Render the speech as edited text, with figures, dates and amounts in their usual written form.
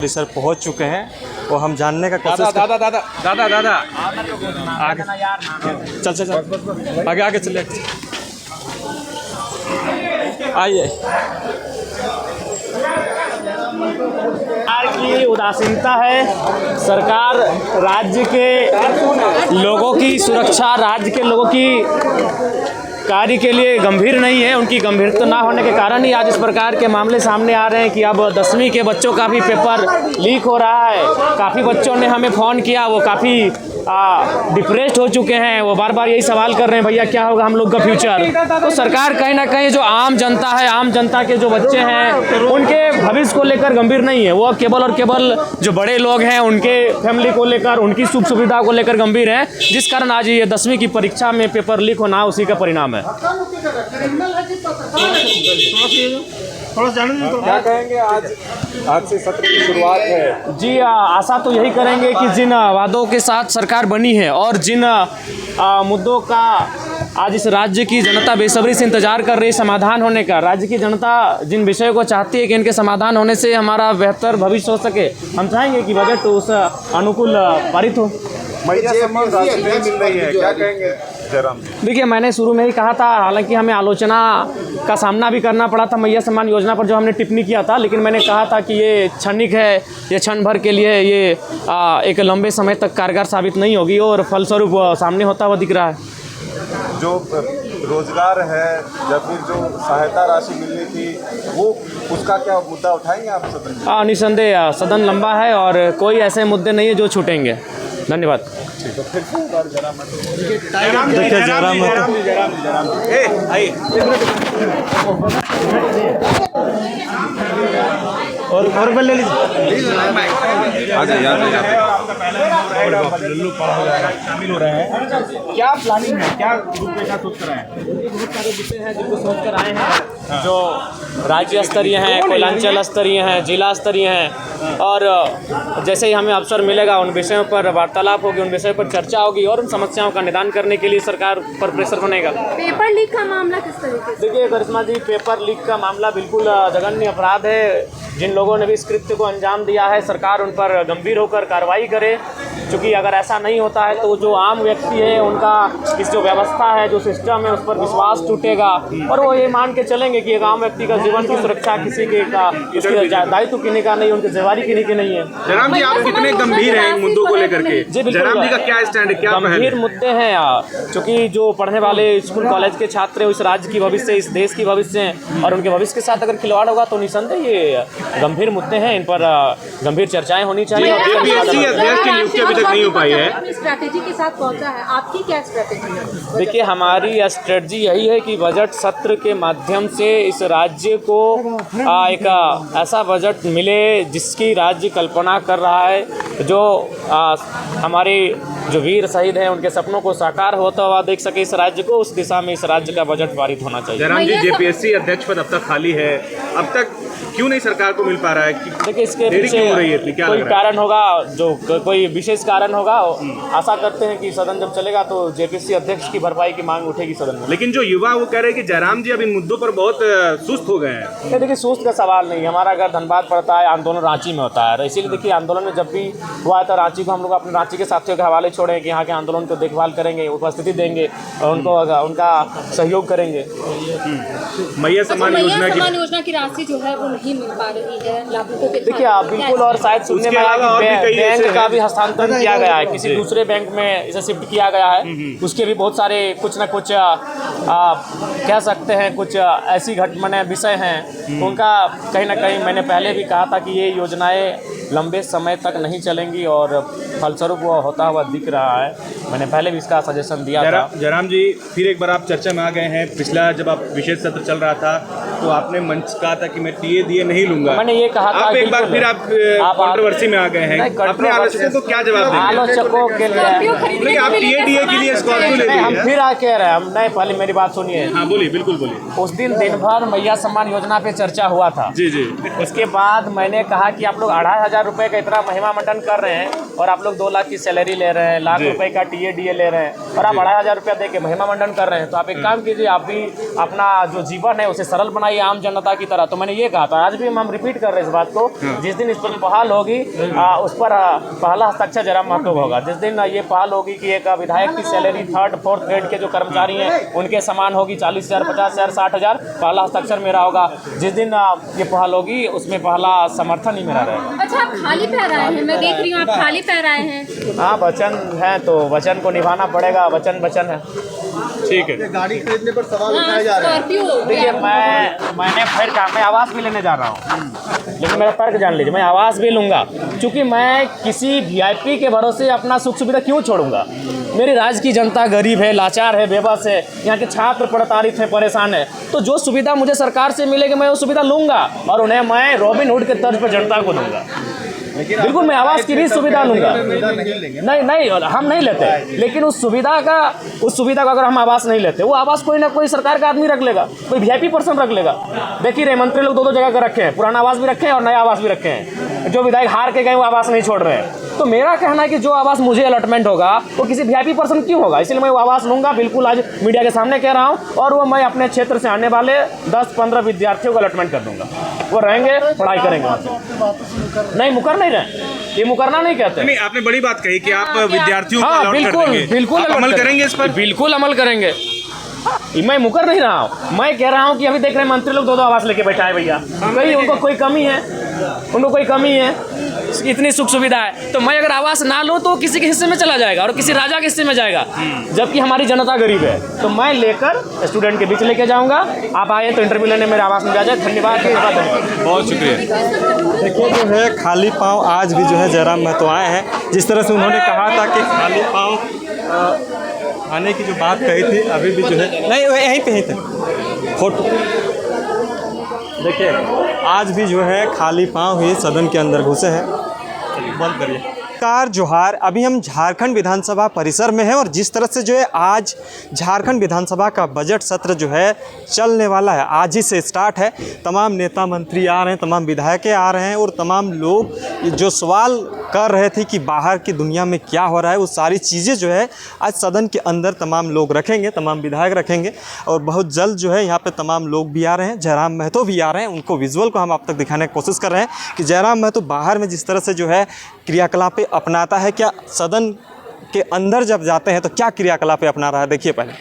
Sir पहुंच चुके हैं और हम जानने का कोशिश दादा आगे चल आगे आगे चले आइए। सरकार की उदासीनता है। सरकार राज्य के लोगों की सुरक्षा, राज्य के लोगों की कार्य के लिए गंभीर नहीं है। उनकी गंभीरता ना होने के कारण ही आज इस प्रकार के मामले सामने आ रहे हैं कि अब 10वीं के बच्चों का भी पेपर लीक हो रहा है। काफ़ी बच्चों ने हमें फ़ोन किया, वो काफ़ी डिप्रेस्ड हो चुके हैं। वो बार बार यही सवाल कर रहे हैं, भैया क्या होगा हम लोग का फ्यूचर। तो सरकार कहीं ना कहीं जो आम जनता है, आम जनता के जो बच्चे हैं, उनके भविष्य को लेकर गंभीर नहीं है। वो केवल और केवल जो बड़े लोग हैं उनके फैमिली को लेकर, उनकी सुख सुविधा को लेकर गंभीर है, जिस कारण आज ये 10वीं की परीक्षा में पेपर लीक होना उसी का परिणाम है। क्या कहेंगे आज से सत्र की शुरुआत है? जी आशा तो यही करेंगे कि जिन वादों के साथ सरकार बनी है और जिन मुद्दों का आज इस राज्य की जनता बेसब्री से इंतजार कर रही है समाधान होने का, राज्य की जनता जिन विषयों को चाहती है कि इनके समाधान होने से हमारा बेहतर भविष्य हो सके, हम चाहेंगे कि बजट उस अनुकूल पारित हो। मैया सम्मान राशि नहीं मिल रही है, क्या कहेंगे जयराम? देखिए, मैंने शुरू में ही कहा था, हालांकि हमें आलोचना का सामना भी करना पड़ा था मैया सम्मान योजना पर जो हमने टिप्पणी किया था, लेकिन मैंने कहा था कि ये क्षणिक है, ये क्षण भर के लिए, ये एक लंबे समय तक कारगर साबित नहीं होगी और फलस्वरूप सामने होता हुआ दिख रहा है। जो रोजगार है या फिर जो सहायता राशि मिलनी थी, वो उसका क्या मुद्दा उठाएंगे आप सदन में? निसंदेह सदन लंबा है और कोई ऐसे मुद्दे नहीं है जो छूटेंगे। धन्यवाद। देखिए जयराम और बल ले लीजिए। शामिल हो रहे हैं, क्या प्लानिंग है, क्या रूपरेखा सोच कर आए हैं? बहुत सारे विषय हैं जिनको सोच कर आए हैं, जो राज्य स्तरीय हैं, कोयलांचल स्तरीय हैं, जिला स्तरीय हैं, और जैसे ही हमें अवसर मिलेगा उन विषयों पर वार्तालाप होगी, उन विषयों पर चर्चा होगी और उन समस्याओं का निदान करने के लिए सरकार पर प्रेशर बनेगा। पेपर लीक का मामला किस तरीके से? देखिए करिश्मा जी, पेपर लीक का मामला बिल्कुल जघन्य अपराध है। जिन लोगों ने भी इस कृत्य को अंजाम दिया है, सरकार उन पर गंभीर होकर कार्रवाई करे, क्योंकि अगर ऐसा नहीं होता है तो जो आम व्यक्ति है उनका इस जो व्यवस्था है, जो सिस्टम है, उस पर विश्वास टूटेगा और वो ये मान के चलेंगे कि एक आम व्यक्ति का जीवन की सुरक्षा किसी के का उसके दायित्व किन्हीं का नहीं, उनकी जिम्मेदारी किन्हीं की नहीं है। जयराम जी, आप कितने गंभीर हैं इन मुद्दों को लेकर के? जयराम जी का क्या स्टैंड है, क्या गंभीर मुद्दे हैं, क्योंकि जो पढ़ने वाले स्कूल कॉलेज के छात्र इस राज्य की भविष्य, इस देश की भविष्य हैं और उनके भविष्य के साथ अगर खिलवाड़ होगा तो निसंदेह ये गंभीर मुद्दे हैं। इन पर गंभीर चर्चाएं होनी चाहिए। अध्यक्ष की नियुक्ति अभी तक नहीं हो पाई है। अपनी स्ट्रैटेजी के साथ पहुंचा है, आपकी क्या स्ट्रैटेजी है? देखिए, हमारी स्ट्रेटजी यही है कि बजट सत्र के माध्यम से इस राज्य को एक ऐसा बजट मिले जिसकी राज्य कल्पना कर रहा है, जो हमारे जो वीर शहीद हैं उनके सपनों को साकार होता हुआ देख सके इस राज्य को। उस दिशा में इस राज्य का बजट पारित होना चाहिए। जयराम जी, जेपीएससी अध्यक्ष पद अब तक खाली है, अब तक क्यों नहीं सरकार को मिल पा रहा है? देखिए, इसके पीछे कोई कारण होगा, जो कोई विशेष कारण होगा। आशा करते हैं कि सदन जब चलेगा तो जेपीएससी अध्यक्ष की भरपाई की मांग उठेगी सदन में। लेकिन जो युवा वो कह रहे हैं कि जयराम जी अब इन मुद्दों पर बहुत सुस्त हो गए हैं। देखिए, सुस्त का सवाल नहीं, हमारा अगर धनबाद पड़ता है, आंदोलन रांची में होता है, इसीलिए देखिए आंदोलन में जब भी हुआ है तो रांची को हम लोग अपने रांची के साथियों के हवाले छोड़े कि यहाँ के आंदोलन को देखभाल करेंगे, उपस्थिति देंगे और उनको उनका सहयोग करेंगे। मैया सम्मान योजना की राशि जो है वो नहीं मिल पा रही है लाभुकों के। देखिए आप बिल्कुल, और शायद सुनने में आया कि बैंक का भी हस्तांतरण किया गया है, किसी दूसरे बैंक में इसे शिफ्ट किया गया है। उसके भी बहुत सारे कुछ ना कुछ कह सकते हैं, कुछ ऐसी घटनाएं विषय हैं उनका कहीं ना कहीं मैंने पहले भी कहा था कि ये योजनाएं लंबे समय तक नहीं चलेंगी और फलस्वरूप वो होता हुआ दिख रहा है। मैंने पहले भी इसका सजेशन दिया था। जयराम जी, फिर एक बार आप चर्चा में आ गए हैं। पिछला जब आप विशेष सत्र चल रहा था तो आपने मंच कहा था कि मैं टीए दिए नहीं लूंगा। मैंने ये कहा था, आप एक बार फिर आप कंट्रोवर्सी में आ गए हैं। अपने आलोचकों को क्या जवाब देंगे? आलोचकों के लिए आप टीए दिए के लिए स्कॉर्पियो ले हम फिर आ कह रहे हैं, हम नहीं, पहले मेरी बात सुनिए। हाँ बोलिए, बिल्कुल बोलिए। उस दिन दिन भर मैया सम्मान योजना पे चर्चा हुआ था। जी जी। उसके बाद मैंने कहा कि आप लोग 2500 रुपये का इतना महिमा मंडन कर रहे हैं और आप लोग 2 लाख की सैलरी ले रहे हैं, लाख रुपए का टीए डीए ले रहे हैं और आप 2500 रुपया दे के महिमा मंडन कर रहे हैं, तो आप एक काम कीजिए, आप भी अपना जो जीवन है उसे सरल बनाइए। ही आम जनता की तरह। तो मैंने ये कहा था, आज भी हम रिपीट कर रहे हैं इस बात को, जिस दिन इस पर बहाल होगी उस पर पहला हस्ताक्षर जयराम महतो होगा। जिस दिन ये पहल होगी कि एक विधायक की सैलरी 3rd 4th ग्रेड के जो कर्मचारी हैं उनके समान होगी, 40,000, 50,000, 60,000, पहला हस्ताक्षर मेरा होगा। जिस दिन ये पहल होगी उसमें पहला समर्थन ही मेरा रहेगा। अच्छा, आप खाली पैर आए हैं, मैं देख रही हूँ आप खाली पैर आए हैं। हाँ, वचन है तो वचन को निभाना पड़ेगा, वचन वचन है। ठीक है। गाड़ी खरीदने पर सवाल उठाए जा रहे हैं। स्कॉर्पियो देखिए, मैंने फिर कहा मैं आवास भी लेने जा रहा हूँ, लेकिन मेरा तर्क जान लीजिए, मैं आवास भी लूँगा क्योंकि मैं किसी वीआईपी के भरोसे अपना सुख सुविधा क्यों छोड़ूंगा। मेरी राज्य की जनता गरीब है, लाचार है, बेबस है, यहाँ के छात्र प्रताड़ित हैं, परेशान है। तो जो सुविधा मुझे सरकार से मिलेगी मैं वो सुविधा लूँगा और उन्हें मैं रॉबिन हुड के तर्ज पर जनता को दूंगा। बिल्कुल, मैं आवास की भी सुविधा लूंगा। नहीं, हम नहीं लेते, लेकिन उस सुविधा का अगर हम आवास नहीं लेते, वो आवास कोई ना कोई सरकार का आदमी रख लेगा, कोई वीआईपी पर्सन रख लेगा। देखिए रहे मंत्री लोग 2-2 जगह का रखे हैं, पुराना आवास भी रखे हैं और नया आवास भी रखे हैं। जो विधायक हार के गए वो आवास नहीं छोड़ रहे हैं। तो मेरा कहना है कि जो आवास मुझे अलॉटमेंट होगा वो किसी वीआईपी पर्सन क्यों होगा, इसलिए मैं वो आवास लूंगा। बिल्कुल आज मीडिया के सामने कह रहा हूँ, और वो मैं अपने क्षेत्र से आने वाले 10-15 विद्यार्थियों को अलॉटमेंट कर दूंगा। वो रहेंगे, पढ़ाई करेंगे। नहीं, मुकर नहीं रहे, ये मुकरना नहीं कहते। नहीं, आपने बड़ी बात कही कि आप विद्यार्थियों को हाँ, अलॉट कर देंगे। बिल्कुल आप अमल करेंगे इस पर? बिल्कुल अमल करेंगे। मैं मुकर नहीं रहा हूँ, मैं कह रहा हूँ कि अभी देख रहे हैं मंत्री लोग 2-2 आवास लेके बैठा है भैया। कहीं उनको कोई कमी है, इतनी सुख सुविधा है। तो मैं अगर आवास ना लूँ तो किसी के हिस्से में चला जाएगा और किसी राजा के हिस्से में जाएगा, जबकि हमारी जनता गरीब है। तो मैं लेकर स्टूडेंट के बीच लेके जाऊँगा। आप आए तो इंटरव्यू लेने मेरे आवास में जा जाए। धन्यवाद, बहुत शुक्रिया। देखिए, जो है खाली पाँव आज भी जो है जयराम महतो आए हैं। जिस तरह से उन्होंने कहा था कि खाली पाँव आने की जो बात कही थी, अभी भी जो है नहीं, यहीं पे ही थे फोटो। देखिए, आज भी जो है खाली पाँव ही सदन के अंदर घुसे हैं। बंद करिए। कार जोहार, अभी हम झारखंड विधानसभा परिसर में हैं और जिस तरह से जो है आज झारखंड विधानसभा का बजट सत्र जो है चलने वाला है, आज ही से स्टार्ट है। तमाम नेता मंत्री आ रहे हैं, तमाम विधायक आ रहे हैं और तमाम लोग जो सवाल कर रहे थे कि बाहर की दुनिया में क्या हो रहा है, वो सारी चीज़ें जो है आज सदन के अंदर तमाम लोग रखेंगे, तमाम विधायक रखेंगे। और बहुत जल्द जो है यहाँ पे तमाम लोग भी आ रहे हैं, जयराम महतो भी आ रहे हैं। उनको विजुअल को हम आप तक दिखाने की कोशिश कर रहे हैं कि जयराम महतो बाहर में जिस तरह से जो है क्रियाकलापें अपनाता है, क्या सदन के अंदर जब जाते हैं तो क्या क्रियाकलापें अपना रहा है, देखिए पहले।